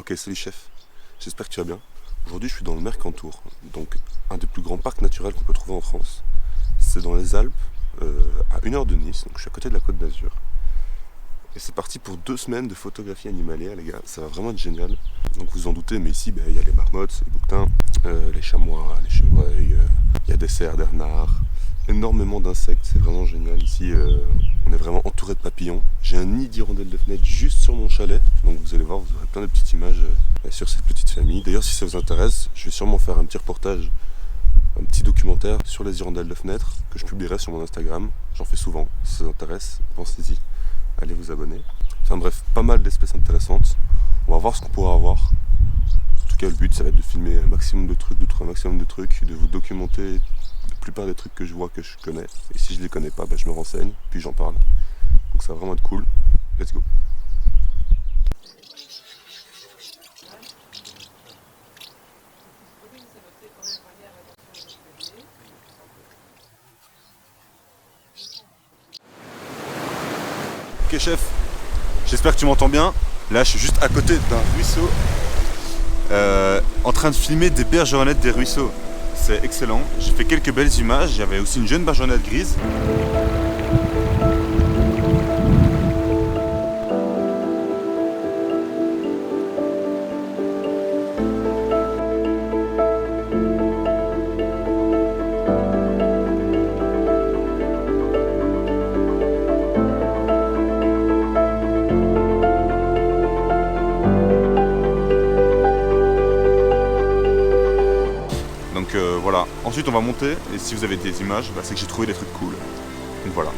Ok, salut chef, j'espère que tu vas bien. Aujourd'hui je suis dans le Mercantour, donc un des plus grands parcs naturels qu'on peut trouver en France. C'est dans les Alpes, à 1 heure de Nice, donc je suis à côté de la Côte d'Azur. Et c'est parti pour 2 semaines de photographie animalière les gars, ça va vraiment être génial. Donc vous vous en doutez, mais ici il y a les marmottes, les bouquetins, les chamois, les chevreuils, il y a des cerfs, des renards, énormément d'insectes, c'est vraiment génial. Ici on est vraiment entouré de papillons. J'ai un nid d'hirondelles de fenêtre juste sur mon chalet, donc vous allez voir, vous aurez plein de petites images sur cette petite famille. D'ailleurs si ça vous intéresse, je vais sûrement faire un petit reportage, un petit documentaire sur les hirondelles de fenêtre que je publierai sur mon Instagram. J'en fais souvent, si ça vous intéresse, pensez-y, allez vous abonner. Enfin bref, pas mal d'espèces intéressantes. On va voir ce qu'on pourra avoir. En tout cas, le but, ça va être de filmer un maximum de trucs, de trouver un maximum de trucs, de vous documenter la plupart des trucs que je vois, que je connais. Et si je les connais pas, je me renseigne, puis j'en parle. Donc ça va vraiment être cool. Let's go. Ok chef, j'espère que tu m'entends bien. Là, je suis juste à côté d'un ruisseau, en train de filmer des bergeronnettes des ruisseaux. C'est excellent. J'ai fait quelques belles images. J'avais aussi une jeune bergeronnette grise. Donc voilà. Ensuite, on va monter. Et si vous avez des images, c'est que j'ai trouvé des trucs cool. Donc voilà.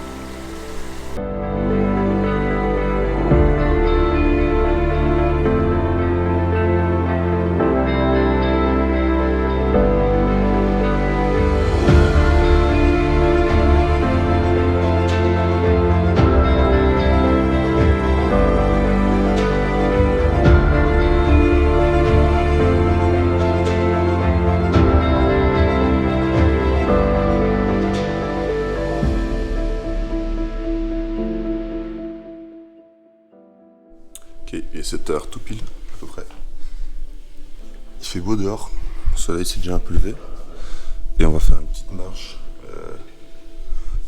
Ok, il est 7 h tout pile, à peu près. Il fait beau dehors, le soleil s'est déjà un peu levé. Et on va faire une petite marche.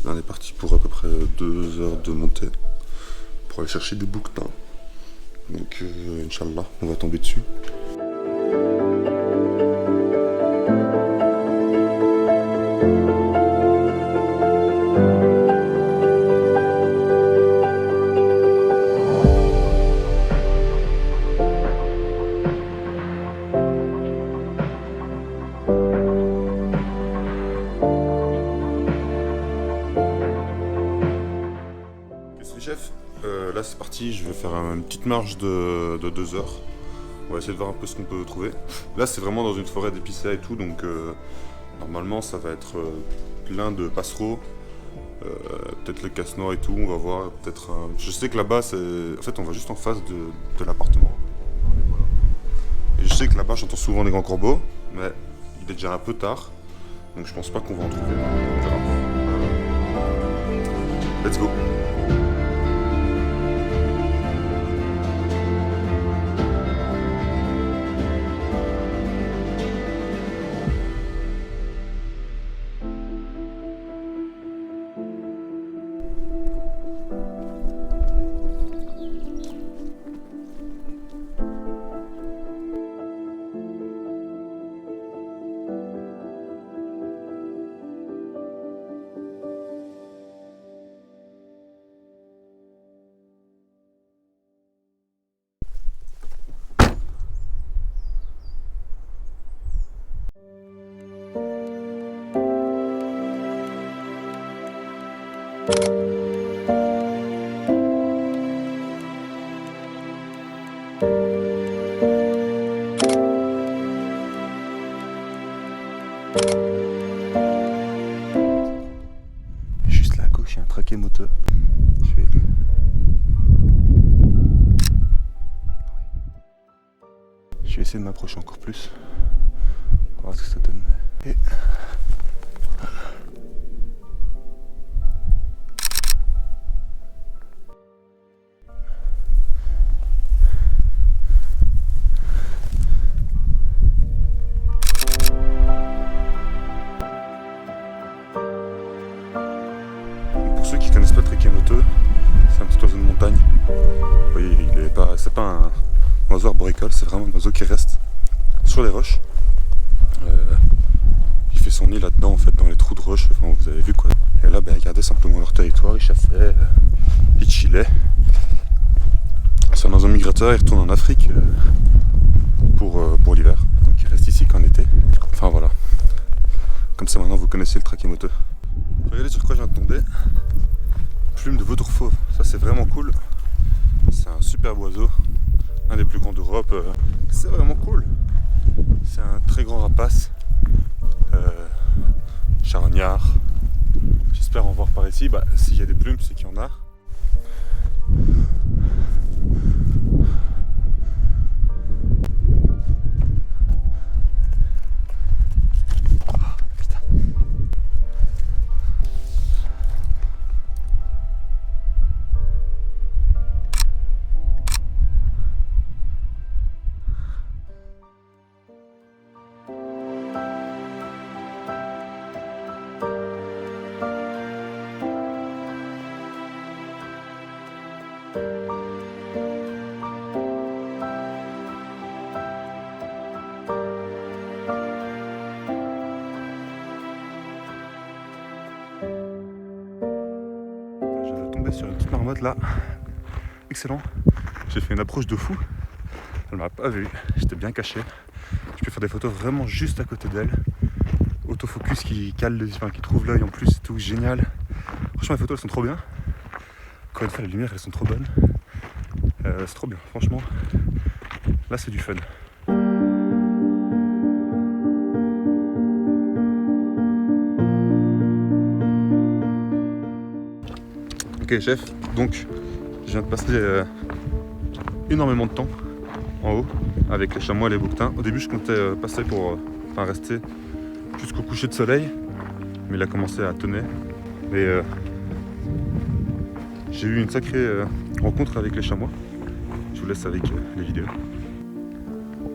Là on est parti pour à peu près 2 heures de montée pour aller chercher des bouquetins. Donc Inch'Allah, on va tomber dessus. Chef, là c'est parti, je vais faire une petite marche de 2 heures. On va essayer de voir un peu ce qu'on peut trouver. Là c'est vraiment dans une forêt d'épicéas et tout, donc normalement ça va être plein de passereaux, peut-être les casse-noix et tout, on va voir, peut-être je sais que là-bas c'est... En fait on va juste en face de l'appartement. Et je sais que là-bas j'entends souvent les grands corbeaux, mais il est déjà un peu tard, donc je pense pas qu'on va en trouver. On verra. Let's go. Juste là à gauche, il y a un traquet moteur. Je vais essayer de m'approcher encore plus. On va voir ce que ça donne. Et... pas un oiseau arboricole, c'est vraiment un oiseau qui reste sur les roches. Il fait son nid là-dedans, en fait, dans les trous de roches, enfin, vous avez vu quoi. Et là, ils gardaient simplement leur territoire, ils chassaient, ils chillaient. C'est un oiseau migrateur, il retourne en Afrique pour l'hiver, donc il reste ici qu'en été. Enfin voilà, comme ça maintenant vous connaissez le Trachymoto. Regardez sur quoi je viens de tomber. Plume de vautour fauve, ça c'est vraiment cool. C'est un superbe oiseau, un des plus grands d'Europe. C'est vraiment cool. C'est un très grand rapace, charognard. J'espère en voir par ici. S'il y a des plumes, c'est qu'il y en a. Sur une petite marmotte là, excellent. J'ai fait une approche de fou, elle m'a pas vu, j'étais bien caché. Je peux faire des photos vraiment juste à côté d'elle. Autofocus qui cale qui trouve l'œil en plus, c'est tout génial. Franchement les photos elles sont trop bien. Encore une fois les lumières elles sont trop bonnes. C'est trop bien, franchement. Là c'est du fun. Ok chef, donc je viens de passer énormément de temps en haut avec les chamois et les bouquetins. Au début je comptais passer rester jusqu'au coucher de soleil, mais il a commencé à tonner. Mais j'ai eu une sacrée rencontre avec les chamois. Je vous laisse avec les vidéos.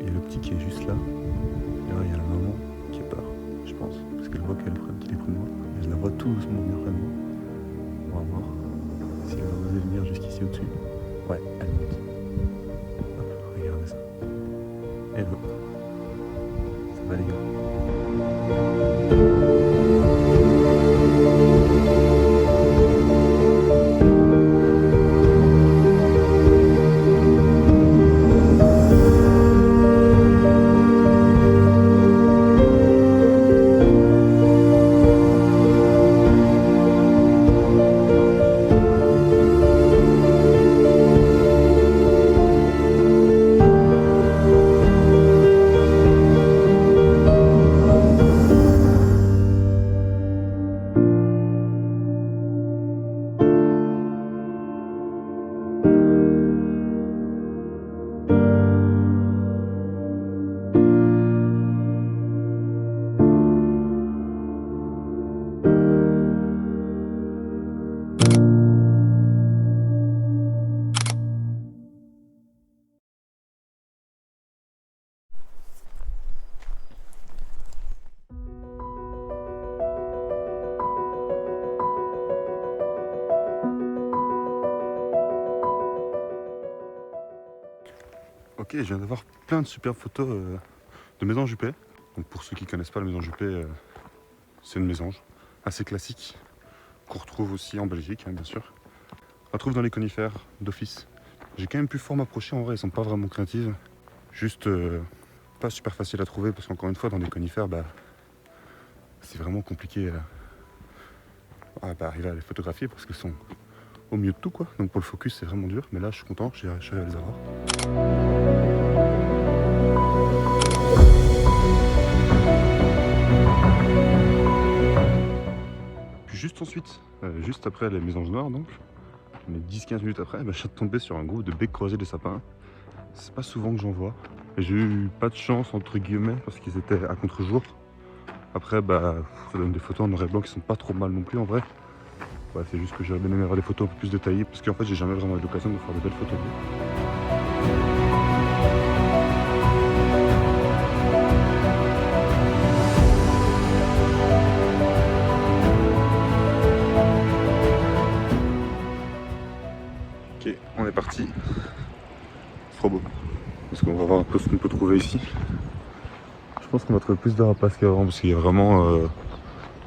Il y a le petit qui est juste là. Et là il y a la maman qui a peur, je pense, parce qu'elle voit qu'il est près de moi. Et je la vois tout doucement venir près de moi. On va voir si elle va oser venir jusqu'ici au-dessus. Ouais, elle monte. Hop, regardez ça. Hello. Ça va les gars? Ok, je viens d'avoir plein de superbes photos de mésanges jupés. Donc pour ceux qui ne connaissent pas le mésange jupé, c'est une mésange assez classique qu'on retrouve aussi en Belgique, bien sûr. On la trouve dans les conifères d'office. J'ai quand même pu fort m'approcher, en vrai, elles sont pas vraiment craintives. Juste pas super facile à trouver parce qu'encore une fois, dans les conifères, c'est vraiment compliqué d'arriver à les photographier parce qu'elles sont au milieu de tout, quoi. Donc pour le focus, c'est vraiment dur. Mais là, je suis content, j'ai réussi à les avoir. Puis juste ensuite, juste après les mésanges noires, donc, mais 10-15 minutes après, je viens de tomber sur un groupe de becs croisés des sapins. C'est pas souvent que j'en vois. J'ai eu pas de chance, entre guillemets, parce qu'ils étaient à contre-jour. Après, ça donne des photos en noir et blanc qui sont pas trop mal non plus, en vrai. C'est juste que j'aurais bien aimé avoir des photos un peu plus détaillées, parce qu'en fait, j'ai jamais vraiment eu l'occasion de faire de belles photos. Ok, on est parti. trop beau. Parce qu'on va voir un peu ce qu'on peut trouver ici. Je pense qu'on va trouver plus de rapaces qu'avant parce qu'il y a vraiment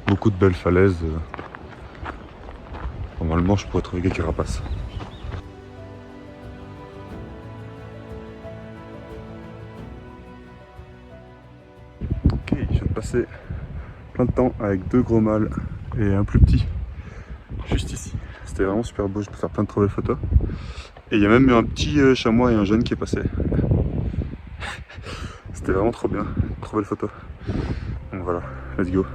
beaucoup de belles falaises. Normalement je pourrais trouver quelques rapaces. Ok, je viens de passer plein de temps avec 2 gros mâles et un plus petit. Juste ici. C'était vraiment super beau, je peux faire plein de trop belles photos. Et il y a même eu un petit chamois et un jeune qui est passé. C'était vraiment trop bien, trop belle photo. Donc voilà, let's go.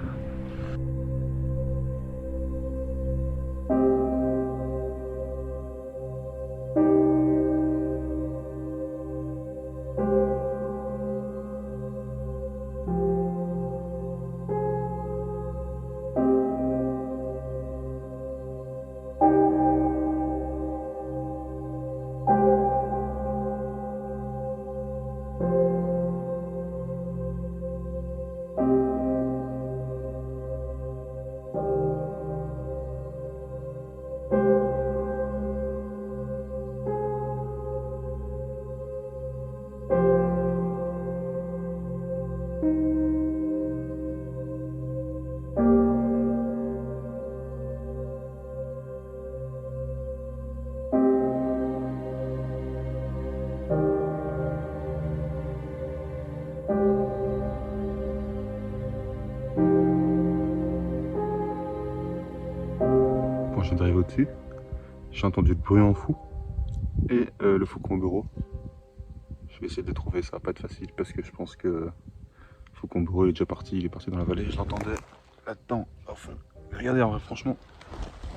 Quand je viens d'arriver au-dessus, j'ai entendu le bruit en fou et le faucon au bureau. Je vais essayer de les trouver, ça va pas être facile parce que je pense que le faucon au bureau il est déjà parti, il est parti dans la vallée. Je l'entendais là-dedans, au fond. Mais regardez, en vrai, franchement,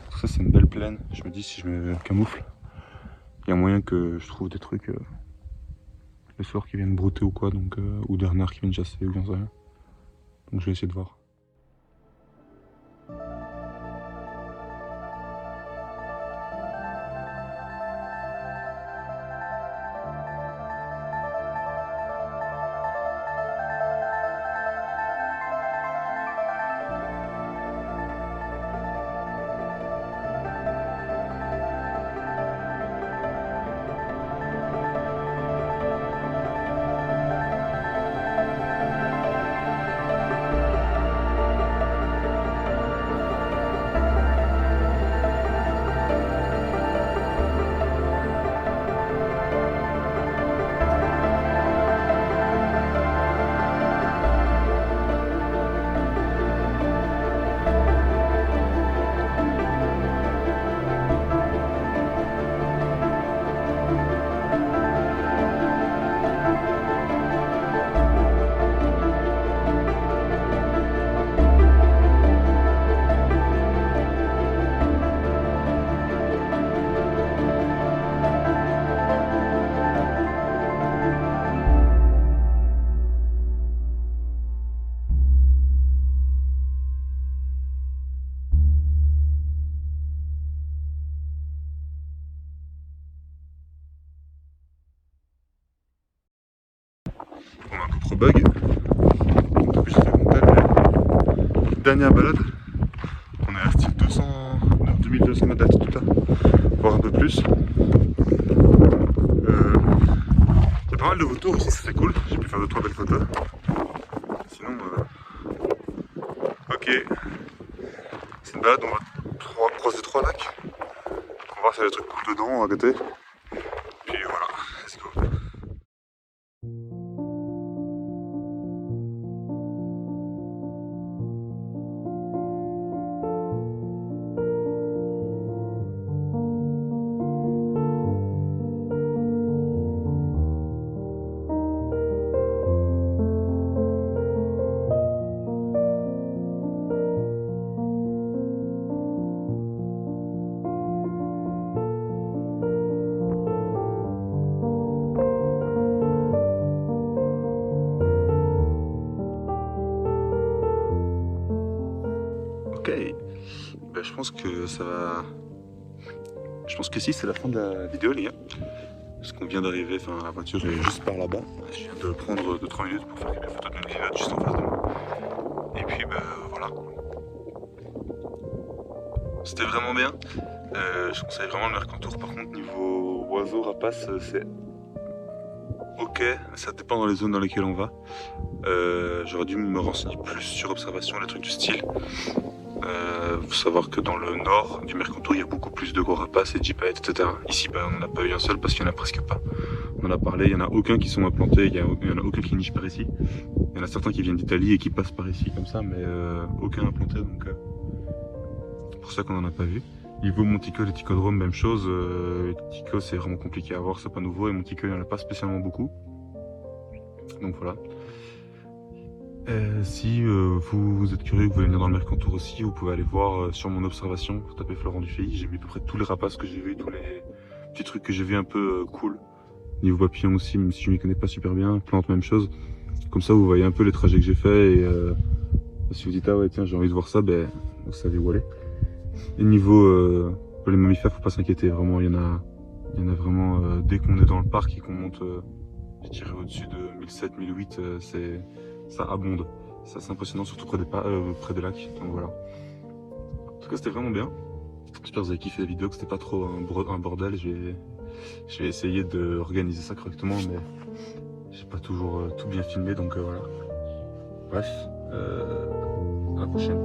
tout ça c'est une belle plaine. Je me dis si je me camoufle, il y a moyen que je trouve des trucs le soir qui viennent brouter ou quoi, donc, ou des renards qui viennent chasser ou j'en sais rien. Donc je vais essayer de voir. On a un peu trop bug. En plus, c'est une dernière balade. On est resté 2200 mètres d'altitude, voire un peu plus. Il y a pas mal de vautours ici, c'est cool. J'ai pu faire 2-3 belles photos. Sinon, ok. C'est une balade, on va croiser 3 lacs. On va voir s'il y a des trucs cool dedans à côté. Puis voilà, let's go. Ok, ben, je pense que ça va. Je pense que si, c'est la fin de la vidéo, les gars. Parce qu'on vient d'arriver, enfin la voiture est juste par là-bas. Je viens de prendre 2-3 minutes pour faire quelques photos de notre juste en face de moi. Et puis ben voilà. C'était vraiment bien. Je conseille vraiment le Mercantour. Par contre, niveau oiseaux, rapaces, c'est ok, ça dépend dans les zones dans lesquelles on va. J'aurais dû me renseigner plus sur observation, les trucs du style. Faut savoir que dans le nord du Mercantour, il y a beaucoup plus de gros rapaces et de gypaètes, etc. Ici, bah, on n'en a pas eu un seul parce qu'il n'y en a presque pas. On en a parlé, il n'y en a aucun qui sont implantés, il n'y en a aucun qui niche par ici. Il y en a certains qui viennent d'Italie et qui passent par ici comme ça, mais aucun implanté, donc c'est pour ça qu'on n'en a pas vu. Niveau Monticole et Ticodrome, même chose. Tico, c'est vraiment compliqué à voir, c'est pas nouveau, et Monticole, il n'y en a pas spécialement beaucoup. Donc voilà. Si vous êtes curieux, vous voulez venir dans le Mercantour aussi, vous pouvez aller voir sur mon observation, vous tapez Florent Dufay, j'ai mis à peu près tous les rapaces que j'ai vus, tous les petits trucs que j'ai vus un peu cool. Niveau papillon aussi, même si je m'y connais pas super bien, plantes même chose. Comme ça vous voyez un peu les trajets que j'ai fait et si vous dites ah ouais tiens j'ai envie de voir ça, ben vous savez où aller. Et niveau les mammifères, faut pas s'inquiéter, vraiment il y en a vraiment dès qu'on est dans le parc et qu'on monte je dirais au-dessus de 1007, 1008, ça abonde. Ça c'est impressionnant, surtout près des lacs, donc voilà. En tout cas c'était vraiment bien. J'espère que vous avez kiffé la vidéo, que c'était pas trop un bordel. Je vais essayer d'organiser ça correctement, mais j'ai pas toujours tout bien filmé, donc voilà. Bref, à la prochaine.